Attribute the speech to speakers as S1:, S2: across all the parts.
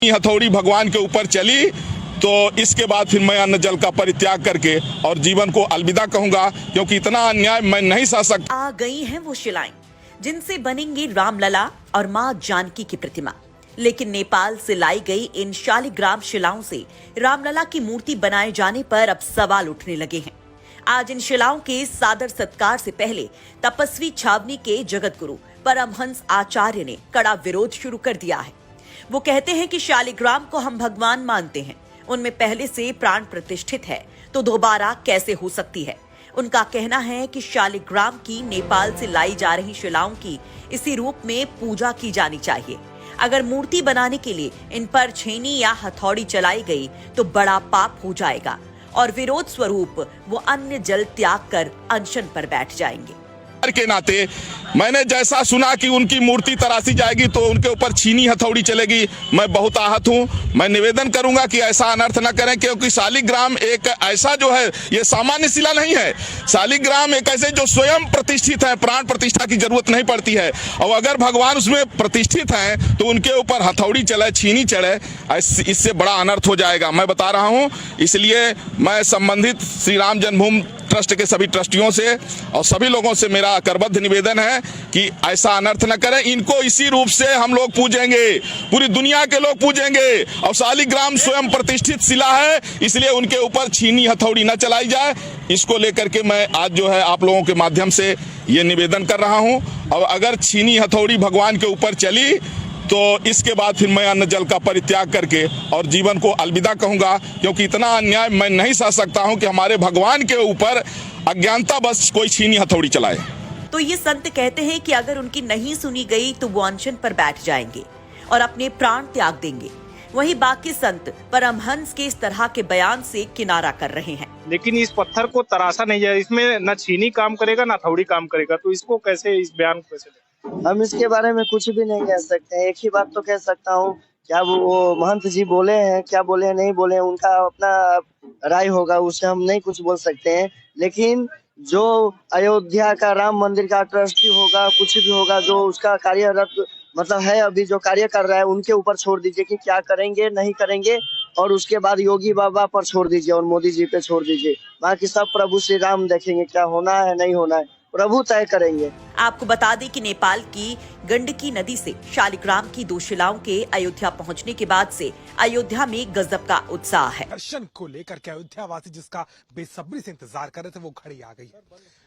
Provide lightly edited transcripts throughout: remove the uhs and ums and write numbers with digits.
S1: हथौड़ी भगवान के ऊपर चली तो इसके बाद फिर मैं अन्न जल का परित्याग करके और जीवन को अलविदा कहूंगा, क्योंकि इतना अन्याय मैं नहीं सह सकता।
S2: आ गई हैं वो शिलाएं जिनसे बनेंगी रामलला और मां जानकी की प्रतिमा। लेकिन नेपाल से लाई गई इन शालिग्राम शिलाओं से रामलला की मूर्ति बनाए जाने पर अब सवाल उठने लगे हैं। आज इन शिलाओं के सादर सत्कार से पहले तपस्वी छावनी के जगत गुरु परमहंस आचार्य ने कड़ा विरोध शुरू कर दिया है। वो कहते हैं कि शालिग्राम को हम भगवान मानते हैं, उनमें पहले से प्राण प्रतिष्ठित है, तो दोबारा कैसे हो सकती है। उनका कहना है कि शालिग्राम की नेपाल से लाई जा रही शिलाओं की इसी रूप में पूजा की जानी चाहिए। अगर मूर्ति बनाने के लिए इन पर छेनी या हथौड़ी चलाई गई तो बड़ा पाप हो जाएगा और विरोध स्वरूप वो अन्न जल त्याग कर अनशन पर बैठ जाएंगे।
S1: के नाते मैंने जैसा सुना कि उनकी मूर्ति तराशी जाएगी तो उनके ऊपर छीनी हथौड़ी चलेगी, मैं बहुत आहत हूं। मैं निवेदन करूंगा कि ऐसा अनर्थ न करें, क्योंकि शालिग्राम एक ऐसा जो है, ये सामान्य शिला नहीं है। शालिग्राम एक ऐसे जो स्वयं प्रतिष्ठित है, प्राण प्रतिष्ठा की जरूरत नहीं पड़ती है। और अगर भगवान उसमें प्रतिष्ठित हैं तो उनके ऊपर हथौड़ी चले, छीनी चढ़े, इससे बड़ा अनर्थ हो जाएगा, मैं बता रहा हूं। इसलिए मैं संबंधित श्री राम जन्मभूमि ट्रस्ट के सभी ट्रस्टियों से और सभी लोगों से मेरा करबद्ध निवेदन है कि ऐसा अनर्थ न करें। इनको इसी रूप से हम लोग पूजेंगे, पूरी दुनिया के लोग पूजेंगे। और शालिग्राम स्वयं प्रतिष्ठित शिला है, इसलिए उनके ऊपर छीनी हथौड़ी न चलाई जाए। इसको लेकर के मैं आज जो है आप लोगों के माध्यम से ये निवेदन कर रहा हूं। और अगर छीनी हथौड़ी भगवान के ऊपर चली तो इसके बाद फिर मैं अन्न जल का परित्याग करके और जीवन को अलविदा कहूंगा, क्योंकि इतना अन्याय मैं नहीं सह सकता हूं कि हमारे भगवान के ऊपर अज्ञानता बस कोई छीनी हथौड़ी चलाए।
S2: तो ये संत कहते हैं कि अगर उनकी नहीं सुनी गई तो वो अनशन पर बैठ जाएंगे और अपने प्राण त्याग देंगे। वहीं बाकी संत परमहंस के इस तरह के बयान से किनारा कर रहे हैं।
S3: लेकिन इस पत्थर को तराशा नहीं जाए, इसमें न छीनी काम करेगा न हथौड़ी काम करेगा, तो इसको कैसे, इस बयान को कैसे?
S4: हम इसके बारे में कुछ भी नहीं कह सकते हैं। एक ही बात तो कह सकता हूँ, क्या वो महंत जी बोले हैं, क्या बोले हैं, नहीं बोले हैं, उनका अपना राय होगा, उससे हम नहीं कुछ बोल सकते हैं। लेकिन जो अयोध्या का राम मंदिर का ट्रस्टी होगा, कुछ भी होगा, जो उसका कार्यरत मतलब है, अभी जो कार्य कर रहा है, उनके ऊपर छोड़ दीजिए कि क्या करेंगे नहीं करेंगे। और उसके बाद योगी बाबा पर छोड़ दीजिए और मोदी जी पे छोड़ दीजिए। बाकी सब प्रभु श्री राम देखेंगे, क्या होना है नहीं होना है प्रभु तय करेंगे।
S2: आपको बता दें कि नेपाल की गंडकी नदी से शालिग्राम की 2 शिलाओं के अयोध्या पहुंचने के बाद से अयोध्या में गजब का उत्साह है।
S5: दर्शन को लेकर के अयोध्या वासी जिसका बेसब्री से इंतजार कर रहे थे, वो घड़ी आ गई।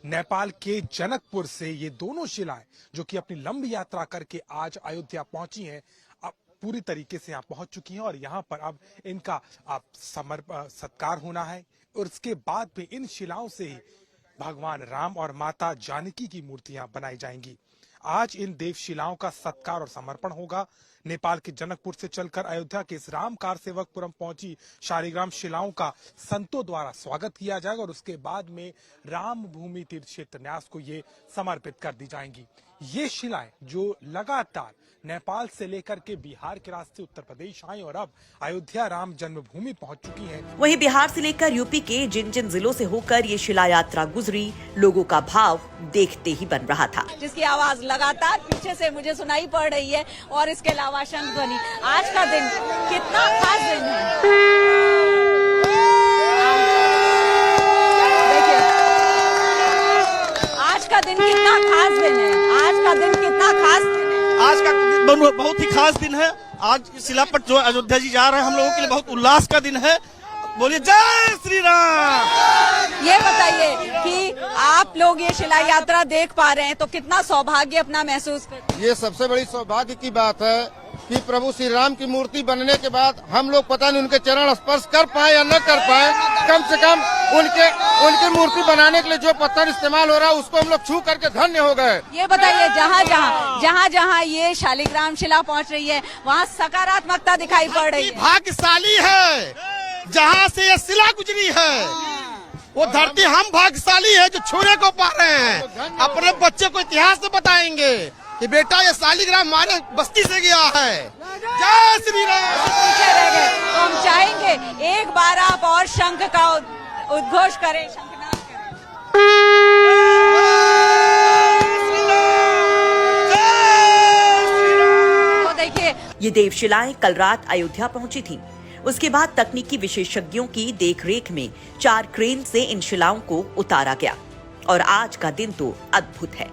S5: नेपाल के जनकपुर से ये दोनों शिलाएं जो कि अपनी लंबी यात्रा करके आज अयोध्या पहुंची हैं, अब पूरी तरीके से यहाँ पहुंच चुकी हैं और यहाँ पर अब इनका सत्कार होना है। और इसके बाद भी इन शिलाओं से ही भगवान राम और माता जानकी की मूर्तियां बनाई जाएंगी। आज इन देव शिलाओं का सत्कार और समर्पण होगा। नेपाल के जनकपुर से चलकर अयोध्या के इस राम कार सेवकपुरम पहुंची शालिग्राम शिलाओं का संतों द्वारा स्वागत किया जाएगा और उसके बाद में राम भूमि तीर्थ क्षेत्र न्यास को ये समर्पित कर दी जाएंगी। ये शिलाएं जो लगातार नेपाल से लेकर के बिहार के रास्ते उत्तर प्रदेश आई और अब अयोध्या राम जन्मभूमि पहुंच चुकी हैं।
S2: वहीं बिहार से लेकर यूपी के जिन जिन जिलों से होकर ये शिला यात्रा गुजरी, लोगों का भाव देखते ही बन रहा था।
S6: जिसकी आवाज लगातार पीछे से मुझे सुनाई पड़ रही है और इसके अलावा शंख ध्वनि। आज का दिन कितना खास दिन है, देखिए आज का दिन कितना खास दिन है, आज का दिन कितना खास दिन है।
S7: आज का बहुत ही खास दिन है। आज शिलापट जो अयोध्या जी जा रहे हैं, हम लोगों के लिए बहुत उल्लास का दिन है। बोलिए जय श्री राम।
S6: ये बताइए कि आप लोग ये शिला यात्रा देख पा रहे हैं तो कितना सौभाग्य अपना महसूस करते हैं।
S8: ये सबसे बड़ी सौभाग्य की बात है कि प्रभु श्री राम की मूर्ति बनने के बाद हम लोग पता नहीं उनके चरण स्पर्श कर पाए या न कर पाए, कम से कम उनकी मूर्ति बनाने के लिए जो पत्थर इस्तेमाल हो रहा है उसको हम लोग छू करके धन्य हो गए।
S6: ये बताइए जहाँ जहाँ ये शालिग्राम शिला पहुँच रही है वहाँ सकारात्मकता दिखाई पड़ रही है।
S7: भाग्यशाली है जहाँ से ये शिला गुजरी है, वो धरती हम भाग्यशाली है जो छूने को पा रहे हैं। अपने बच्चे को इतिहास से बताएंगे कि बेटा ये शालिग्राम हमारे बस्ती से गया है। जय श्री राम।
S6: पीछे रह गए तो हम चाहेंगे एक बार आप और शंख का उद्घोष करें, शंखनाद करें। तो देखिए
S2: ये देवशिलाएं कल रात अयोध्या पहुंची थीं। उसके बाद तकनीकी विशेषज्ञों की देखरेख में 4 क्रेन से इन शिलाओं को उतारा गया और आज का दिन तो अद्भुत है।